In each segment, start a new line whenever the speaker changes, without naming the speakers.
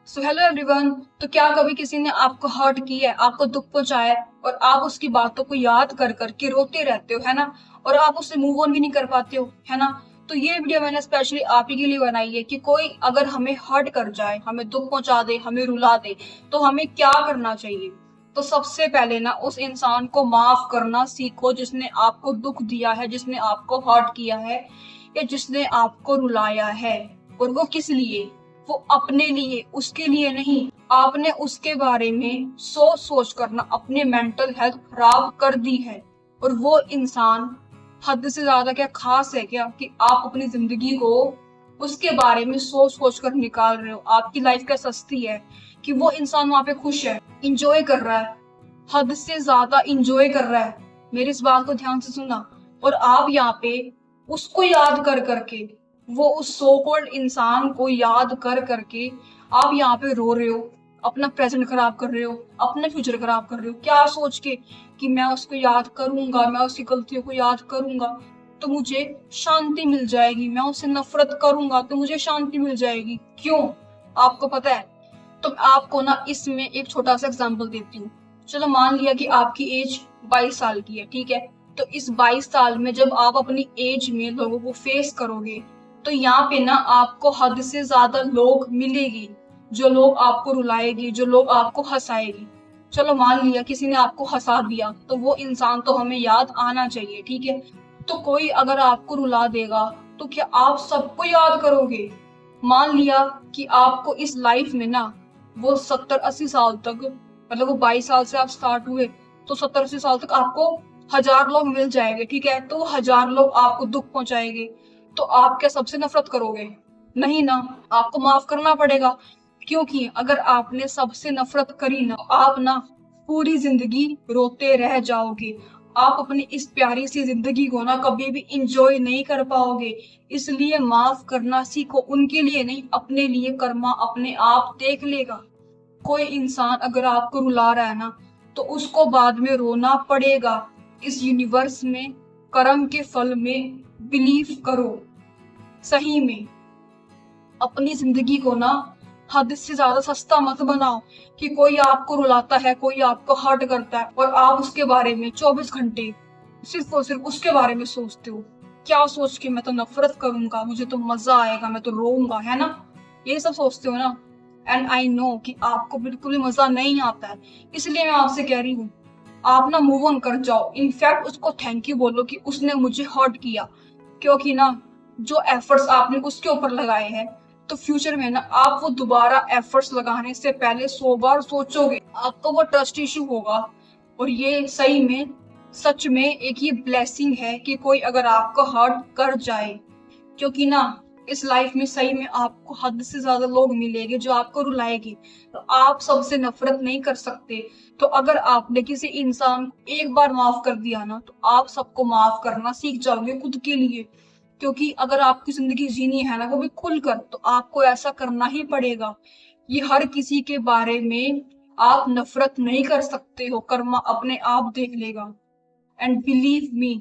So hello everyone. तो क्या कभी किसी ने आपको हर्ट किया है, आपको दुख पहुंचाया है और आप उसकी बातों को याद कर करके रोते रहते हो, है ना? और आप उससे मूव ऑन भी नहीं कर पाते हो, है ना? तो ये वीडियो मैंने स्पेशली आप ही के लिए बनाई है कि कोई अगर हमें हर्ट कर जाए, हमें दुख पहुंचा दे, हमें रुला दे, तो हमें क्या करना चाहिए। तो सबसे पहले ना उस इंसान को माफ करना सीखो जिसने आपको दुख दिया है, जिसने आपको हर्ट किया है या जिसने आपको रुलाया है। और वो किस लिए? वो अपने लिए, उसके लिए नहीं। आपने उसके बारे में सोच सोच कर ना अपनी मेंटल हेल्थ खराब कर दी है। और वो इंसान हद से ज्यादा क्या खास है क्या कि आप अपनी जिंदगी को उसके बारे में सोच सोच कर निकाल रहे हो। आपकी लाइफ क्या सस्ती है कि वो इंसान वहां पे खुश है, इंजॉय कर रहा है, हद से ज्यादा इंजॉय कर रहा है। मेरी इस बात को ध्यान से सुनना। और आप यहाँ पे उसको याद कर करके, वो उस सो कॉल्ड इंसान को याद कर करके आप यहाँ पे रो रहे हो, अपना प्रेजेंट खराब कर रहे हो, अपना फ्यूचर खराब कर रहे हो, क्या सोच के कि मैं उसको याद करूंगा, मैं उसकी गलतियों को याद करूंगा तो मुझे शांति मिल जाएगी, मैं उससे नफरत करूंगा तो मुझे शांति मिल जाएगी। क्यों? आपको पता है? तो आपको ना इसमें एक छोटा सा एग्जांपल देती हूँ। चलो मान लिया कि आपकी एज 22 साल की है, ठीक है? तो इस 22 साल में जब आप अपनी एज में लोगों को फेस करोगे तो यहाँ पे ना आपको हद से ज्यादा लोग मिलेगी, जो लोग आपको रुलाएगी, जो लोग आपको हंसाएगी। चलो मान लिया किसी ने आपको हंसा दिया तो वो इंसान तो हमें याद आना चाहिए, ठीक है? तो कोई अगर आपको रुला देगा तो क्या आप सबको याद करोगे? मान लिया कि आपको इस लाइफ में ना वो 70-80 साल तक, मतलब वो 22 साल से आप स्टार्ट हुए तो 70-80 साल तक आपको 1000 लोग मिल जाएंगे, ठीक है? तो 1000 लोग आपको दुख पहुंचाएंगे तो आप क्या सबसे नफरत करोगे? नहीं ना, आपको माफ करना पड़ेगा। क्योंकि अगर आपने सबसे नफरत करी ना, आप ना पूरी जिंदगी रोते रह जाओगे। आप अपनी इस प्यारी सी जिंदगी को ना कभी भी इंजॉय नहीं कर पाओगे। इसलिए माफ करना सीखो, उनके लिए नहीं, अपने लिए। कर्मा अपने आप देख लेगा। कोई इंसान अगर आपको रुला रहा है ना तो उसको बाद में रोना पड़ेगा। इस यूनिवर्स में कर्म के फल में बिलीव करो। सही में अपनी जिंदगी को ना हद से ज्यादा सस्ता मत बनाओ कि कोई आपको रुलाता है, कोई आपको हर्ट करता है और आप उसके बारे में 24 घंटे सिर्फ और सिर्फ उसके बारे में सोचते हो। क्या सोच के? मैं तो नफरत करूंगा, मुझे तो मजा आएगा, मैं तो रोऊंगा, है ना? ये सब सोचते हो ना। एंड आई नो कि आपको बिल्कुल भी मजा नहीं आता है। इसलिए मैं आपसे कह रही हूँ, आप ना मूव ऑन कर जाओ। इनफैक्ट उसको थैंक यू बोलो कि उसने मुझे हर्ट किया। क्योंकि ना जो एफर्ट्स आपने उसके ऊपर लगाए हैं तो फ्यूचर में ना आप वो दोबारा एफर्ट्स लगाने से पहले 100 बार सोचोगे। आपको वो ट्रस्ट इशू होगा। और ये सही में, सच में एक ये ब्लेसिंग है कि कोई अगर आपको हर्ट कर जाए। क्योंकि ना इस लाइफ में सही में आपको हद से ज्यादा लोग मिलेंगे जो आपको रुलाएंगे। तो आप सबसे नफरत नहीं कर सकते। तो अगर आपने किसी इंसान को एक बार माफ कर दिया ना तो आप सबको माफ करना सीख जाओगे खुद के लिए। क्योंकि अगर आपकी जिंदगी जीनी है ना वो भी खुलकर, तो आपको ऐसा करना ही पड़ेगा। ये हर किसी के बारे में आप नफरत नहीं कर सकते हो, कर्मा अपने आप देख लेगा। एंड बिलीव मी,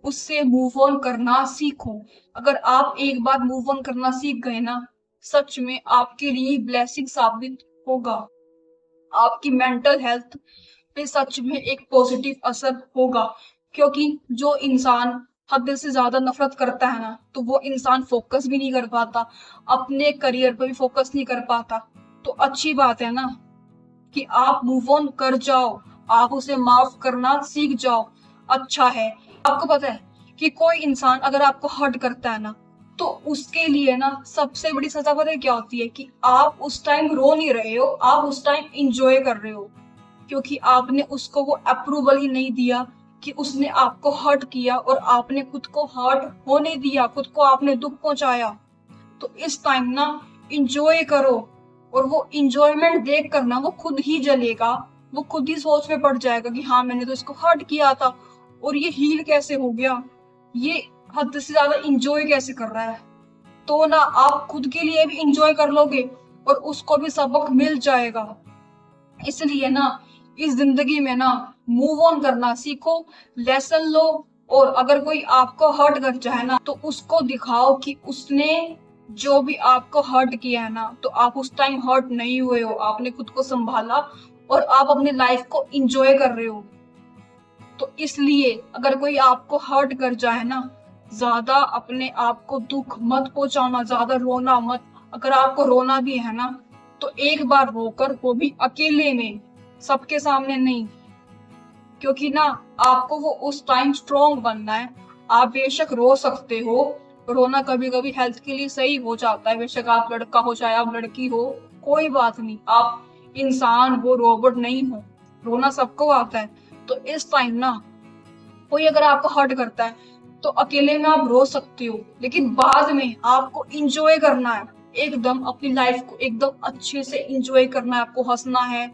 उससे मूव ऑन करना सीखो। अगर आप एक बार मूव ऑन करना सीख गए ना, सच में आपके लिए ब्लेसिंग साबित होगा। आपकी मेंटल हेल्थ पे सच में एक पॉजिटिव असर होगा। क्योंकि जो इंसान हद से ज्यादा नफरत करता है ना तो वो इंसान फोकस भी नहीं कर पाता, अपने करियर पर भी फोकस नहीं कर पाता। तो अच्छी बात है ना कि आप मूव ऑन कर जाओ, आप उसे माफ करना सीख जाओ। अच्छा है। आपको पता है कि कोई इंसान अगर आपको हर्ट करता है ना तो उसके लिए ना सबसे बड़ी सजा पता है क्या होती है? कि आप उस टाइम रो नहीं रहे हो, आप उस टाइम इंजॉय कर रहे हो। क्योंकि आपने उसको वो अप्रूवल ही नहीं दिया कि उसने आपको हर्ट किया और आपने खुद को हर्ट होने दिया, खुद को आपने दुख पहुंचाया। तो इस टाइम ना इंजॉय करो। और वो इंजॉयमेंट देख कर ना वो खुद ही जलेगा, वो खुद ही सोच में पड़ जाएगा कि हाँ मैंने तो इसको हर्ट किया था और ये हील कैसे हो गया, ये हद से ज्यादा इंजॉय कैसे कर रहा है। तो ना आप खुद के लिए भी इंजॉय कर लोगे और उसको भी सबक मिल जाएगा। इसलिए ना इस जिंदगी में ना मूव ऑन करना सीखो, लेसन लो। और अगर कोई आपको हर्ट कर जाए ना तो उसको दिखाओ कि उसने जो भी आपको हर्ट किया है ना, तो आप उस टाइम हर्ट नहीं हुए हो, आपने खुद को संभाला और आप अपनी लाइफ को इंजॉय कर रहे हो। तो इसलिए अगर कोई आपको हर्ट कर जाए ना, ज्यादा अपने आप को दुख मत पहुंचाना, ज्यादा रोना मत। अगर आपको रोना भी है ना, तो एक बार रोकर, वो भी अकेले में, सबके सामने नहीं। क्योंकि ना आपको वो उस टाइम स्ट्रोंग बनना है। आप बेशक रो सकते हो, रोना कभी कभी हेल्थ के लिए सही हो जाता है, बेशक आप लड़का हो चाहे आप लड़की हो, कोई बात नहीं। आप इंसान हो, रोबोट नहीं हो, रोना सबको आता है। तो इस टाइम ना कोई अगर आपको हर्ट करता है तो अकेले में आप रो सकते हो, लेकिन बाद में आपको इंजॉय करना है, एकदम अपनी लाइफ को एकदम अच्छे से इंजॉय करना है। आपको हंसना है,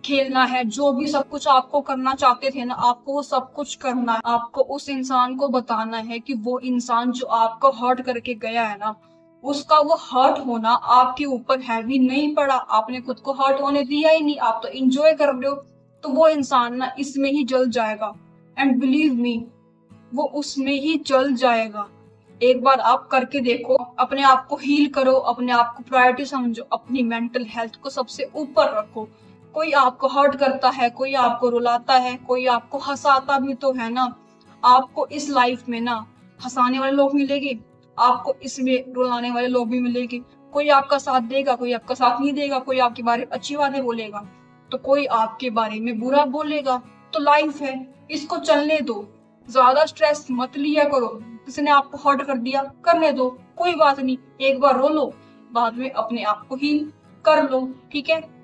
खेलना है, जो भी सब कुछ आपको करना चाहते थे ना, आपको वो सब कुछ करना है। आपको उस इंसान को बताना है कि वो इंसान जो आपको हर्ट करके गया है ना, उसका वो हर्ट होना आपके ऊपर हैवी नहीं पड़ा, आपने खुद को हर्ट होने दिया ही नहीं, आप तो इंजॉय कर रहे हो। तो वो इंसान ना इसमें ही जल जाएगा, एंड बिलीव मी, वो उसमें ही जल जाएगा। एक बार आप करके देखो, अपने आप को हील करो, अपने आप को प्रायोरिटी समझो, अपनी मेंटल हेल्थ को सबसे ऊपर रखो। कोई आपको हर्ट करता है, कोई आपको रुलाता है, कोई आपको हंसाता भी तो है ना। आपको इस लाइफ में ना हंसाने वाले लोग मिलेंगे, आपको इसमें रुलाने वाले लोग भी मिलेंगे। कोई आपका साथ देगा, कोई आपका साथ नहीं देगा, कोई आपके बारे में अच्छी बातें बोलेगा, तो कोई आपके बारे में बुरा बोलेगा। तो लाइफ है, इसको चलने दो, ज्यादा स्ट्रेस मत लिया करो। किसी ने आपको हर्ट कर दिया, करने दो, कोई बात नहीं, एक बार रो लो, बाद में अपने आप को हील कर लो, ठीक है।